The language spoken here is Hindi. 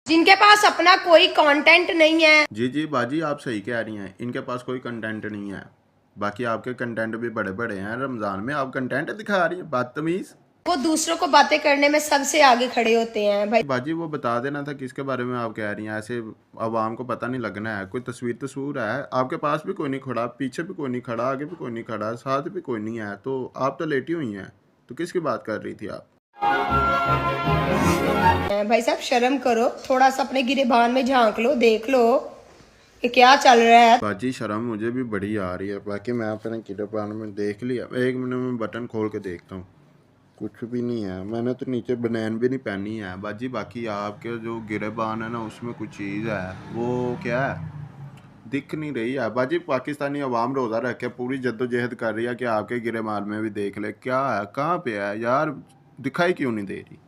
जिनके पास अपना कोई कंटेंट नहीं है। जी जी बाजी, आप सही कह रही हैं, इनके पास कोई कंटेंट नहीं है। बाकी आपके कंटेंट भी बड़े बड़े हैं, रमज़ान में आप कंटेंट दिखा रही हैं, बदतमीज़। वो दूसरों को बातें करने में सबसे आगे खड़े होते हैं भाई। बाजी वो बता देना था किसके बारे में आप कह रही हैं, ऐसे आवाम को पता नहीं लगना है। कोई तस्वीर तस्वूर है आपके पास भी कोई नहीं खड़ा, पीछे भी कोई नहीं खड़ा, आगे भी कोई नहीं खड़ा, साथ भी कोई नहीं है, तो आप तो लेटी हुई हैं, तो किसकी बात कर रही थी आप? भाई साहब शर्म करो, थोड़ा सा अपने गिरेबान में झांक लो, देख लो कि क्या चल रहा है। बाजी शर्म मुझे भी बड़ी आ रही है, बाकी मैं अपने गिरेबान में देख लिया, 1 मिनट में बटन खोल के देखता हूँ, कुछ भी नहीं है। मैंने तो नीचे बनैन भी नहीं पहनी है बाजी। बाकी आपके जो गिरेबान है ना, उसमें कुछ चीज़ है, वो क्या है दिख नहीं रही है बाजी। पाकिस्तानी अवाम रोज़ा रख के पूरी जद्दोजहद कर रही है कि आपके गिरेबान में भी देख ले, क्या है, कहाँ पे है यार, दिखाई क्यों नहीं दे रही?